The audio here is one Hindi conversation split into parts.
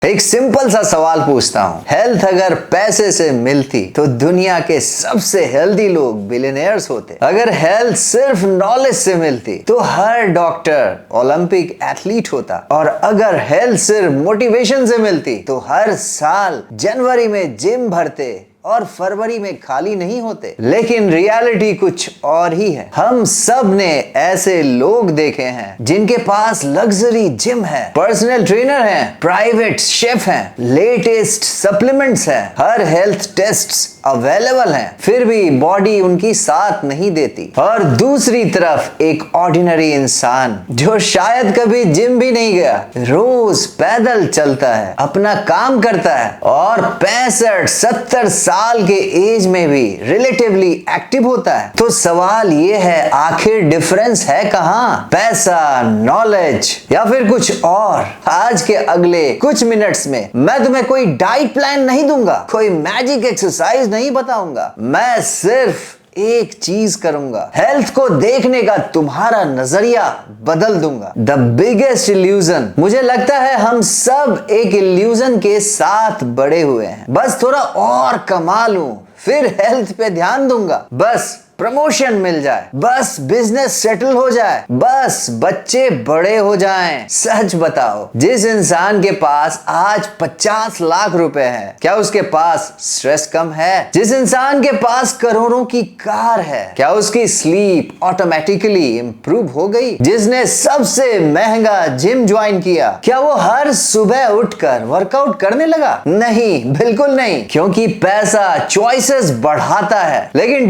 एक सिंपल सा सवाल पूछता हूँ, हेल्थ अगर पैसे से मिलती तो दुनिया के सबसे हेल्दी लोग बिलियनियर्स होते। अगर हेल्थ सिर्फ नॉलेज से मिलती तो हर डॉक्टर ओलंपिक एथलीट होता। और अगर हेल्थ सिर्फ मोटिवेशन से मिलती तो हर साल जनवरी में जिम भरते और फरवरी में खाली नहीं होते। लेकिन रियलिटी कुछ और ही है। हम सब ने ऐसे लोग देखे हैं जिनके पास लग्जरी जिम है, पर्सनल ट्रेनर है, प्राइवेट शेफ हैं, लेटेस्ट सप्लीमेंट्स हैं, हर हेल्थ टेस्ट्स अवेलेबल हैं, फिर भी बॉडी उनकी साथ नहीं देती। और दूसरी तरफ एक ऑर्डिनरी इंसान जो शायद कभी जिम भी नहीं गया, रोज पैदल चलता है, अपना काम करता है और 65-70 साल के एज में भी रिलेटिवली एक्टिव होता है। तो सवाल ये है, आखिर डिफरेंस है कहां? पैसा, नॉलेज या फिर कुछ और? आज के अगले कुछ मिनट्स में मैं तुम्हें कोई डाइट प्लान नहीं दूंगा, कोई मैजिक एक्सरसाइज नहीं बताऊंगा। मैं सिर्फ एक चीज करूंगा, हेल्थ को देखने का तुम्हारा नजरिया बदल दूंगा। द बिगेस्ट इल्यूजन, मुझे लगता है हम सब एक इल्यूजन के साथ बड़े हुए हैं। बस थोड़ा और कमा लूं, फिर हेल्थ पे ध्यान दूंगा, बस प्रमोशन मिल जाए, बस बिजनेस सेटल हो जाए, बस बच्चे बड़े हो जाएं। सच बताओ, जिस इंसान के पास आज 50 लाख रुपए है, क्या उसके पास स्ट्रेस कम है? जिस इंसान के पास करोड़ों की कार है, क्या उसकी स्लीप ऑटोमेटिकली इंप्रूव हो गई? जिसने सबसे महंगा जिम ज्वाइन किया, क्या वो हर सुबह उठकर वर्कआउट करने लगा? नहीं, बिल्कुल नहीं, क्योंकि पैसा चॉइसेस बढ़ाता है, लेकिन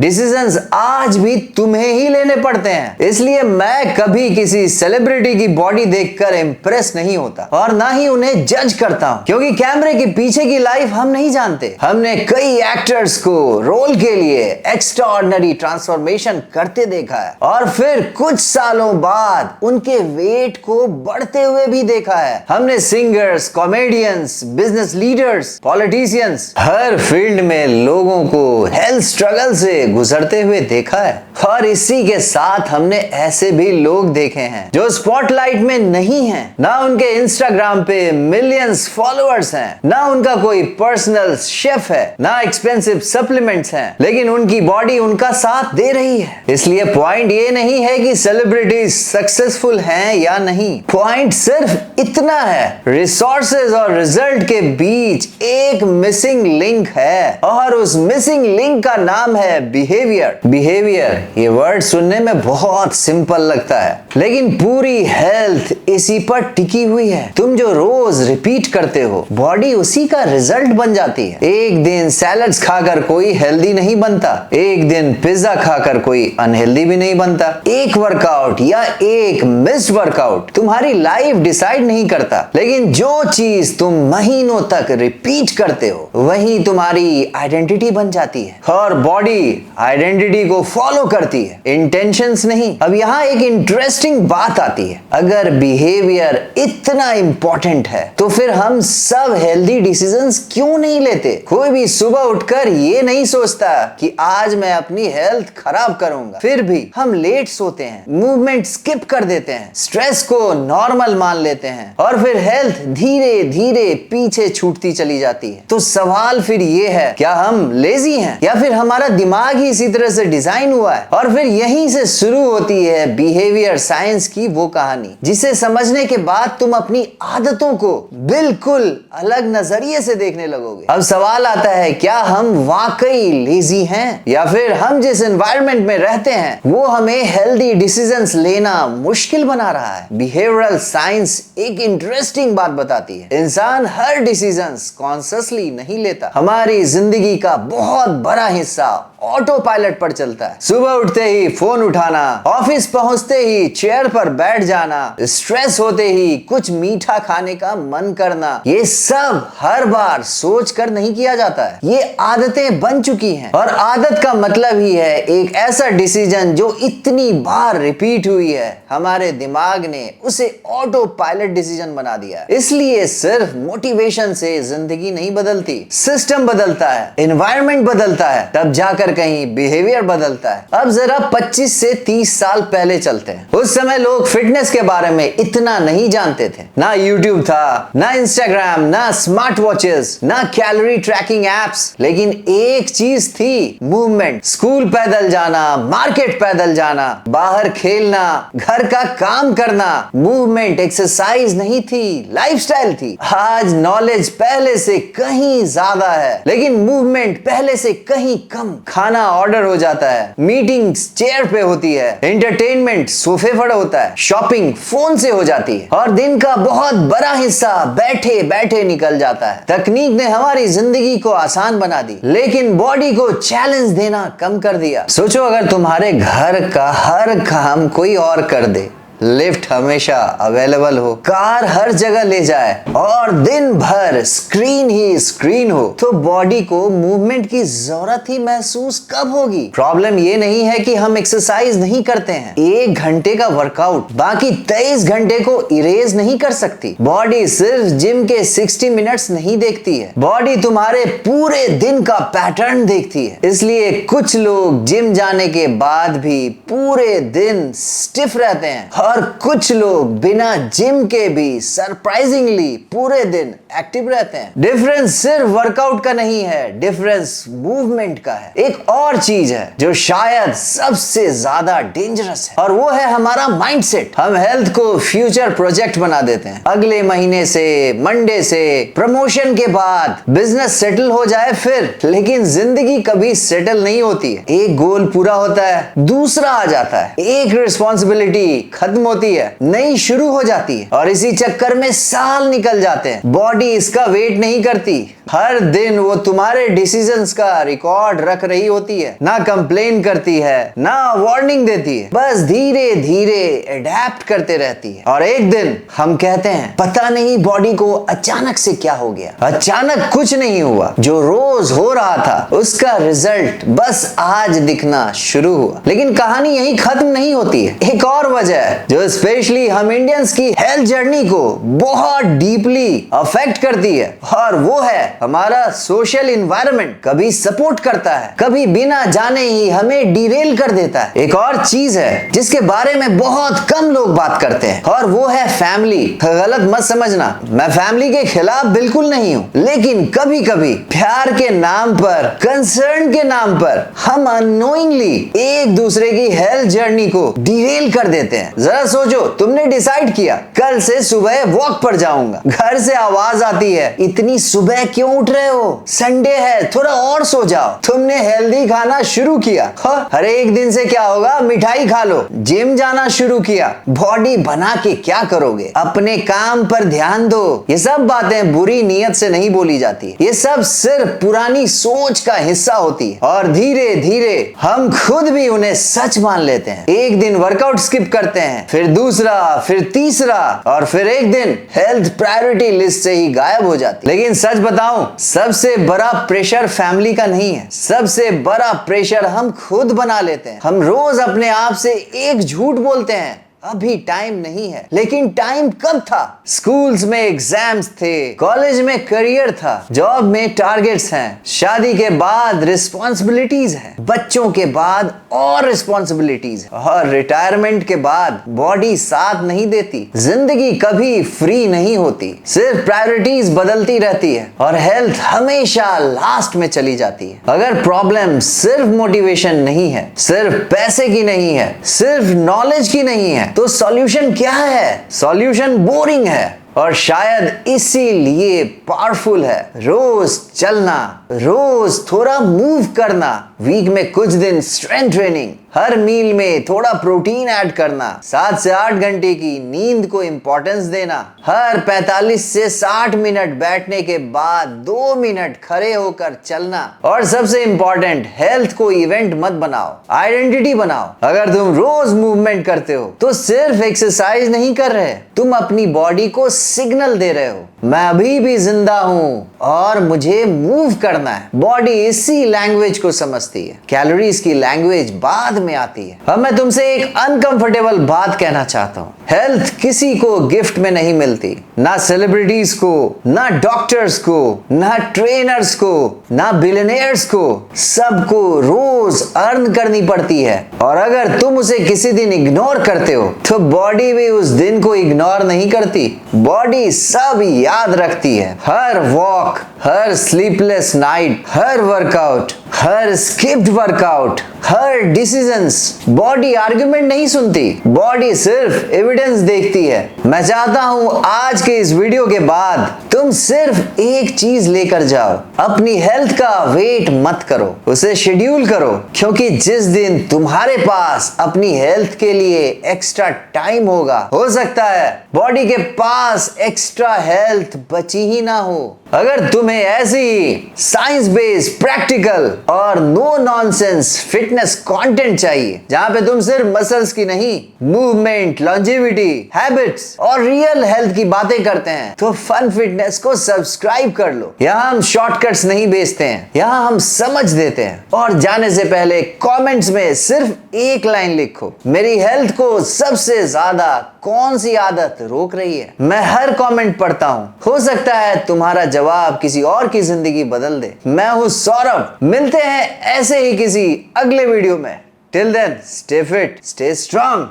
डिसीजंस आज भी तुम्हें ही लेने पड़ते हैं। इसलिए मैं कभी किसी सेलिब्रिटी की बॉडी देखकर इंप्रेस नहीं होता और ना ही उन्हें जज करता हूं, क्योंकि कैमरे के पीछे की लाइफ हम नहीं जानते। हमने कई एक्टर्स को रोल के लिए एक्स्ट्राऑर्डिनरी ट्रांसफॉर्मेशन करते देखा है और फिर कुछ सालों बाद उनके वेट को बढ़ते हुए भी देखा है। हमने singers, comedians, business leaders, politicians, हर फील्ड में लोगों को हेल्थ स्ट्रगल से गुजरते हुए देखा है। और इसी के साथ हमने ऐसे भी लोग देखे हैं जो स्पॉटलाइट में नहीं हैं, ना उनके इंस्टाग्राम पे मिलियंस फॉलोअर्स हैं, ना उनका कोई पर्सनल शेफ है, ना एक्सपेंसिव सप्लीमेंट्स हैं, लेकिन उनकी बॉडी उनका साथ दे रही है। इसलिए पॉइंट ये नहीं है कि सेलिब्रिटीज सक्सेसफुल हैं या नहीं, पॉइंट सिर्फ इतना है, रिसोर्सेज और रिजल्ट के बीच एक मिसिंग लिंक है और उस मिसिंग लिंक का नाम है बिहेवियर। ये वर्ड सुनने में बहुत सिंपल लगता है, लेकिन पूरी हेल्थ इसी पर टिकी हुई है। तुम जो रोज रिपीट करते हो, बॉडी उसी का रिजल्ट बन जाती है। एक दिन सैलड्स खाकर कोई हेल्दी नहीं बनता, एक दिन पिज्जा खाकर कोई अनहेल्दी भी नहीं बनता। एक वर्कआउट या एक मिस्ड वर्कआउट तुम्हारी लाइफ डिसाइड नहीं करता, लेकिन जो चीज तुम महीनों तक रिपीट करते हो वही तुम्हारी आइडेंटिटी बन जाती है। और बॉडी आइडेंटिटी को फॉलो करती है, इंटेंशंस नहीं। अब यहाँ एक इंटरेस्टिंग बात आती है, अगर बिहेवियर इतना इंपॉर्टेंट है तो फिर हम सब हेल्दी डिसीजंस क्यों नहीं लेते? कोई भी सुबह उठकर ये नहीं सोचता कि आज मैं अपनी हेल्थ खराब करूंगा, फिर भी हम लेट सोते हैं, मूवमेंट स्किप कर देते हैं, स्ट्रेस को नॉर्मल मान लेते हैं और फिर हेल्थ धीरे धीरे पीछे छूटती चली जाती है। तो सवाल फिर ये है, क्या हम लेजी हैं या फिर हमारा दिमाग ही इसी तरह से डिजाइन हुआ है? और फिर यहीं से शुरू होती है बिहेवियर साइंस की वो कहानी, जिसे समझने के बाद तुम अपनी आदतों को बिल्कुल अलग नजरिए से देखने लगोगे। अब सवाल आता है, क्या हम वाकई लेजी हैं या फिर हम जिस एनवायरनमेंट में रहते हैं वो हमें हेल्दी डिसीजंस लेना मुश्किल बना रहा है? बिहेवियरल साइंस एक इंटरेस्टिंग बात बताती है, इंसान हर डिसीजंस कॉन्शियसली नहीं लेता। हमारी जिंदगी का बहुत बड़ा हिस्सा ऑटो पायलट पर चलता है। सुबह उठते ही फोन उठाना, ऑफिस पहुंचते ही चेयर पर बैठ जाना, स्ट्रेस होते ही कुछ मीठा खाने का मन करना, ये सब हर बार सोच कर नहीं किया जाता है, ये आदतें बन चुकी हैं। और आदत का मतलब ही है एक ऐसा डिसीजन जो इतनी बार रिपीट हुई है, हमारे दिमाग ने उसे ऑटो पायलट डिसीजन बना दिया। इसलिए सिर्फ मोटिवेशन से जिंदगी नहीं बदलती, सिस्टम बदलता है, एनवायरनमेंट बदलता है, तब जाकर कर कहीं बिहेवियर बदलता है। अब जरा 25 से 30 साल पहले चलते हैं। उस समय लोग फिटनेस के बारे में इतना नहीं जानते थे। ना यूट्यूब था, ना इंस्टाग्राम, ना स्मार्ट वॉचेस, ना कैलोरी ट्रैकिंग एप्स, लेकिन एक चीज थी, मूवमेंट। स्कूल पैदल जाना, मार्केट पैदल जाना, बाहर खेलना, घर का काम करना। मूवमेंट एक्सरसाइज नहीं थी, लाइफस्टाइल थी। आज नॉलेज पहले से कहीं ज्यादा है, लेकिन मूवमेंट पहले से कहीं कम। खाना ऑर्डर हो जाता है, मीटिंग्स चेयर पे होती है, एंटरटेनमेंट सोफे पर होता है, शॉपिंग फोन से हो जाती है, और दिन का बहुत बड़ा हिस्सा बैठे बैठे निकल जाता है। तकनीक ने हमारी जिंदगी को आसान बना दी, लेकिन बॉडी को चैलेंज देना कम कर दिया। सोचो अगर तुम्हारे घर का हर काम कोई और कर दे, लिफ्ट हमेशा अवेलेबल हो, कार हर जगह ले जाए, और दिन भर स्क्रीन ही स्क्रीन हो, तो बॉडी को मूवमेंट की जरूरत ही महसूस कब होगी? प्रॉब्लम ये नहीं है कि हम एक्सरसाइज नहीं करते हैं। 1 घंटे का वर्कआउट बाकी 23 घंटे को इरेज नहीं कर सकती। बॉडी सिर्फ जिम के 60 मिनट्स नहीं देखती है, बॉडी तुम्हारे पूरे दिन का पैटर्न देखती है। इसलिए कुछ लोग जिम जाने के बाद भी पूरे दिन स्टिफ रहते हैं, और कुछ लोग बिना जिम के भी सरप्राइजिंगली पूरे दिन एक्टिव रहते हैं। डिफरेंस सिर्फ वर्कआउट का नहीं है, डिफरेंस मूवमेंट का है। एक और चीज है जो शायद सबसे ज्यादा डेंजरस है, और वो है हमारा माइंडसेट। हम हेल्थ को फ्यूचर प्रोजेक्ट बना देते हैं। अगले महीने से, मंडे से, प्रमोशन के बाद बिजनेस सेटल हो जाए फिर। लेकिन जिंदगी कभी सेटल नहीं होती है। एक गोल पूरा होता है, दूसरा आ जाता है। एक रिस्पॉन्सिबिलिटी खत्म होती है, नई शुरू हो जाती है, और इसी चक्कर में साल निकल जाते हैं। बॉडी इसका वेट नहीं करती। हर दिन वो तुम्हारे डिसीजंस का रिकॉर्ड रख रही होती है, ना कंप्लेन करती है, ना वार्निंग देती है, बस धीरे धीरे अडेप्ट करते रहती है। और एक दिन हम कहते हैं पता नहीं बॉडी को अचानक से क्या हो गया। अचानक कुछ नहीं हुआ, जो रोज हो रहा था उसका रिजल्ट बस आज दिखना शुरू हुआ। लेकिन कहानी यही खत्म नहीं होती है। एक और वजह है जो स्पेशली हम इंडियंस की हेल्थ जर्नी को बहुत डीपली अफेक्ट करती है, और वो है हमारा सोशल इन्वायरमेंट। कभी सपोर्ट करता है, कभी बिना जाने ही हमें डिरेल कर देता है। एक और चीज है जिसके बारे में बहुत कम लोग बात करते हैं, और वो है फैमिली। गलत मत समझना, मैं फैमिली के खिलाफ बिल्कुल नहीं हूं, लेकिन कभी कभी प्यार के नाम पर, कंसर्न के नाम पर हम अननोइंगली एक दूसरे की हेल्थ जर्नी को डिरेल कर देते हैं। जरा सोचो, तुमने डिसाइड किया कल से सुबह वॉक पर जाऊंगा, घर से आवाज आती है इतनी सुबह क्यों उठ रहे हो, संडे है, थोड़ा और सो जाओ। तुमने हेल्दी खाना शुरू किया, हर एक दिन से क्या होगा, मिठाई खा लो। जिम जाना शुरू किया, बॉडी बना के क्या करोगे? अपने काम पर ध्यान दो। ये सब बातें बुरी नीयत से नहीं बोली जाती, ये सब सिर्फ पुरानी सोच का हिस्सा होती है, और धीरे धीरे हम खुद भी उन्हें सच मान लेते हैं। एक दिन वर्कआउट स्किप करते हैं, फिर दूसरा, फिर तीसरा, और फिर एक दिन हेल्थ प्रायोरिटी लिस्ट से ही गायब हो जाती। लेकिन सच बताऊं, सबसे बड़ा प्रेशर फैमिली का नहीं है, सबसे बड़ा प्रेशर हम खुद बना लेते हैं। हम रोज अपने आप से एक झूठ बोलते हैं, अभी टाइम नहीं है। लेकिन टाइम कब था? स्कूल्स में एग्जाम्स थे, कॉलेज में करियर था, जॉब में टारगेट्स हैं, शादी के बाद रिस्पॉन्सिबिलिटीज हैं, बच्चों के बाद और रिस्पॉन्सिबिलिटीज, और रिटायरमेंट के बाद बॉडी साथ नहीं देती। जिंदगी कभी फ्री नहीं होती, सिर्फ प्रायोरिटीज बदलती रहती है, और हेल्थ हमेशा लास्ट में चली जाती है। अगर प्रॉब्लम सिर्फ मोटिवेशन नहीं है, सिर्फ पैसे की नहीं है, सिर्फ नॉलेज की नहीं है, तो सॉल्यूशन क्या है? सॉल्यूशन बोरिंग है, और शायद इसीलिए पावरफुल है। रोज चलना, रोज थोड़ा मूव करना, वीक में कुछ दिन स्ट्रेंथ ट्रेनिंग, हर मील में थोड़ा प्रोटीन ऐड करना, 7 से 8 घंटे की नींद को इंपॉर्टेंस देना, हर 45 से 60 मिनट बैठने के बाद 2 मिनट खड़े होकर चलना, और सबसे इंपॉर्टेंट, हेल्थ को इवेंट मत बनाओ, आइडेंटिटी बनाओ। अगर तुम रोज मूवमेंट करते हो तो सिर्फ एक्सरसाइज नहीं कर रहे, तुम अपनी बॉडी को सिग्नल दे रहे हो मैं अभी भी जिंदा हूं और मुझे मूव करना है। बॉडी इसी लैंग्वेज को समझती है, कैलोरीज की लैंग्वेज बाद में आती है। अब मैं तुमसे एक अनकंफर्टेबल बात कहना चाहता हूं। हेल्थ किसी को गिफ्ट में नहीं मिलती, ना सेलिब्रिटीज को, ना डॉक्टर्स को, ना ट्रेनर्स को, ना बिलियनियर्स को। सबको रोज अर्न करनी पड़ती है, और अगर तुम उसे किसी दिन इग्नोर करते हो तो बॉडी भी उस दिन को इग्नोर नहीं करती। बॉडी सब याद रखती है, हर वॉक, हर स्लीपलेस नाइट, हर वर्कआउट, हर स्किप्ड वर्कआउट, हर डिसीजंस। बॉडी आर्गुमेंट नहीं सुनती, बॉडी सिर्फ एविडेंस देखती है। मैं चाहता हूं आज के इस वीडियो के बाद तुम सिर्फ एक चीज लेकर जाओ, अपनी हेल्थ का वेट मत करो, उसे शेड्यूल करो, क्योंकि जिस दिन तुम्हारे पास अपनी हेल्थ के लिए एक्स्ट्रा टाइम होगा, हो सकता है बॉडी के पास एक्स्ट्रा हेल्थ बची ही ना हो। अगर तुम्हें ऐसी साइंस बेस्ड, प्रैक्टिकल और नो नॉनसेंस फिटनेस कंटेंट चाहिए, जहां पे तुम सिर्फ मसल्स की नहीं, मूवमेंट, लॉन्जेविटी, हैबिट्स और रियल हेल्थ की बातें करते हैं, तो फन फिटनेस को सब्सक्राइब कर लो। यहाँ हम शॉर्टकट्स नहीं बेचते हैं, यहाँ हम समझ देते हैं। और जाने से पहले कमेंट्स में सिर्फ एक लाइन लिखो, मेरी हेल्थ को सबसे ज्यादा कौन सी आदत रोक रही है। मैं हर कमेंट पढ़ता हूं, हो सकता है तुम्हारा जवाब किसी और की जिंदगी बदल दे। मैं हूं सौरभ, मिलते हैं ऐसे ही किसी अगले वीडियो में। Till then stay fit, stay strong.